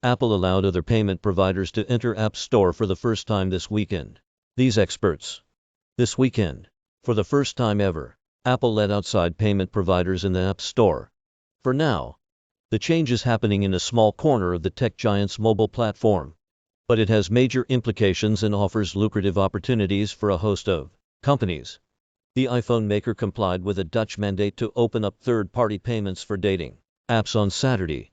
Apple allowed other payment providers to enter App Store for the first time this weekend. These experts. This weekend, for the first time ever, Apple let outside payment providers in the App Store. For now, the change is happening in a small corner of the tech giant's mobile platform, but it has major implications and offers lucrative opportunities for a host of companies. The iPhone maker complied with a Dutch mandate to open up third-party payments for dating apps on Saturday.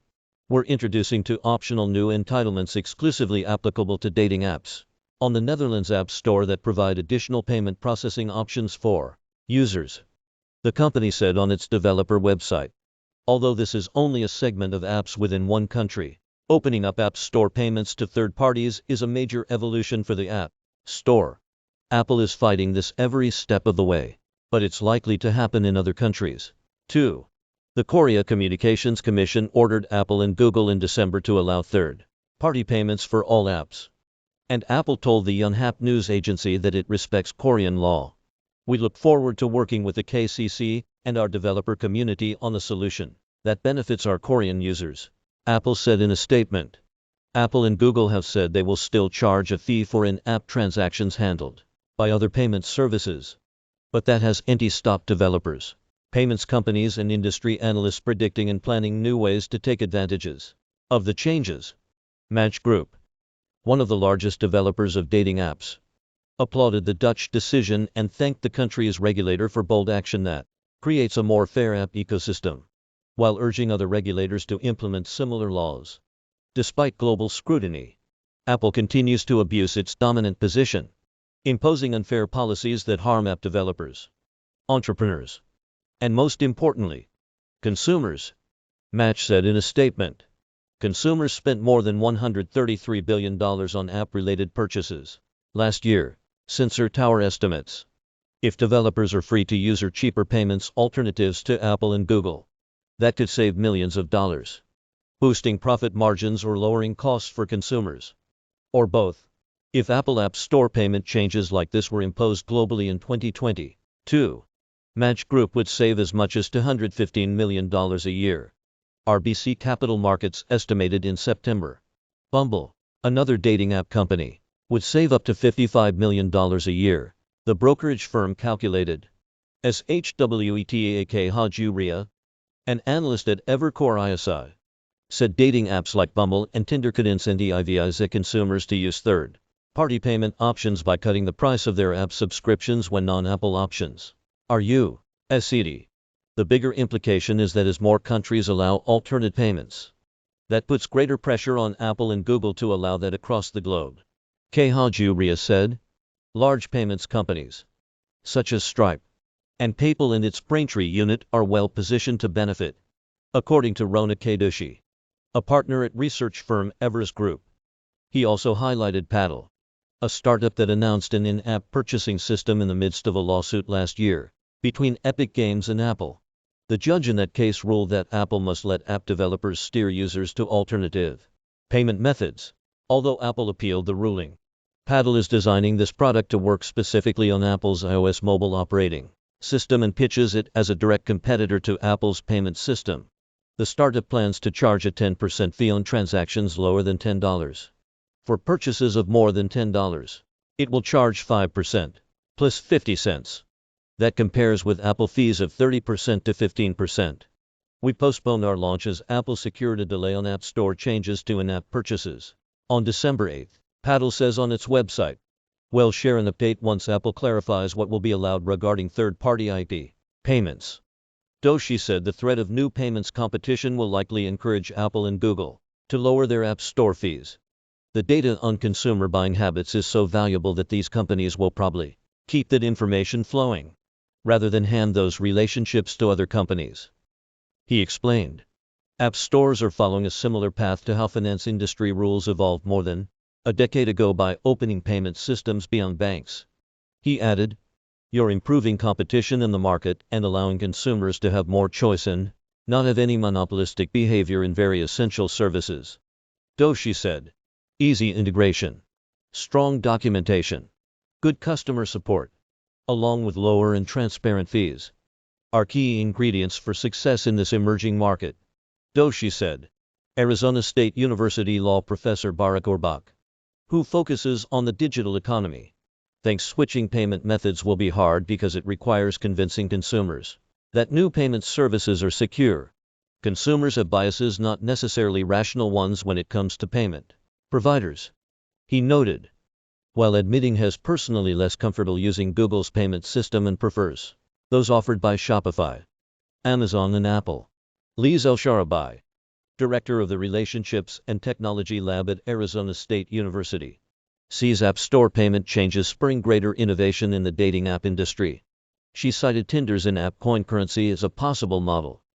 We're introducing two optional new entitlements exclusively applicable to dating apps on the Netherlands App Store that provide additional payment processing options for users, the company said on its developer website. Although this is only a segment of apps within one country, opening up App Store payments to third parties is a major evolution for the App Store. Apple is fighting this every step of the way, but it's likely to happen in other countries, too. The Korea Communications Commission ordered Apple and Google in December to allow third-party payments for all apps. And Apple told the Yonhap news agency that it respects Korean law. We look forward to working with the KCC and our developer community on a solution that benefits our Korean users, Apple said in a statement. Apple and Google have said they will still charge a fee for in-app transactions handled by other payment services. But that hasn't stopped developers, payments companies and industry analysts predicting and planning new ways to take advantages of the changes. Match Group, one of the largest developers of dating apps, applauded the Dutch decision and thanked the country's regulator for bold action that creates a more fair app ecosystem, while urging other regulators to implement similar laws. Despite global scrutiny, Apple continues to abuse its dominant position, imposing unfair policies that harm app developers, entrepreneurs, and most importantly, consumers. Match said in a statement. Consumers spent more than $133 billion on app-related purchases last year, Sensor Tower estimates. If developers are free to use or cheaper payments alternatives to Apple and Google, that could save millions of dollars, boosting profit margins or lowering costs for consumers, or both. If Apple App Store payment changes like this were imposed globally in 2022, Match Group would save as much as $215 million a year. RBC Capital Markets estimated in September. Bumble, another dating app company, would save up to $55 million a year, the brokerage firm calculated. SHWETAK Hajuria, an analyst at Evercore ISI, said dating apps like Bumble and Tinder could incentivize consumers to use third-party payment options by cutting the price of their app subscriptions when non-Apple options are USD. The bigger implication is that as more countries allow alternate payments, that puts greater pressure on Apple and Google to allow that across the globe. Hajuria said. Large payments companies, such as Stripe and PayPal and its Braintree unit, are well positioned to benefit, according to Rona Kadushi, a partner at research firm Everest Group. He also highlighted Paddle, a startup that announced an in-app purchasing system in the midst of a lawsuit last year between Epic Games and Apple. The judge in that case ruled that Apple must let app developers steer users to alternative payment methods, although Apple appealed the ruling. Paddle is designing this product to work specifically on Apple's iOS mobile operating system and pitches it as a direct competitor to Apple's payment system. The startup plans to charge a 10% fee on transactions lower than $10. For purchases of more than $10, it will charge 5%, plus 50 cents. That compares with Apple fees of 30% to 15%. We postponed our launch as Apple secured a delay on App Store changes to in-app purchases on December 8, Paddle says on its website. We'll share an update once Apple clarifies what will be allowed regarding third-party IP payments. Doshi said the threat of new payments competition will likely encourage Apple and Google to lower their App Store fees. The data on consumer buying habits is so valuable that these companies will probably keep that information flowing, rather than hand those relationships to other companies. He explained. App stores are following a similar path to how finance industry rules evolved more than a decade ago by opening payment systems beyond banks. He added, "You're improving competition in the market and allowing consumers to have more choice and not have any monopolistic behavior in very essential services." Doshi said. Easy integration, strong documentation, good customer support, along with lower and transparent fees, are key ingredients for success in this emerging market, Doshi said. Arizona State University law professor Barack Orbach, who focuses on the digital economy, thinks switching payment methods will be hard because it requires convincing consumers that new payment services are secure. Consumers have biases, not necessarily rational ones, when it comes to payment providers, he noted, while admitting he is personally less comfortable using Google's payment system and prefers those offered by Shopify, Amazon, and Apple. Liz El-Sharabi, director of the Relationships and Technology Lab at Arizona State University, sees App Store payment changes spurring greater innovation in the dating app industry. She cited Tinder's in-app coin currency as a possible model.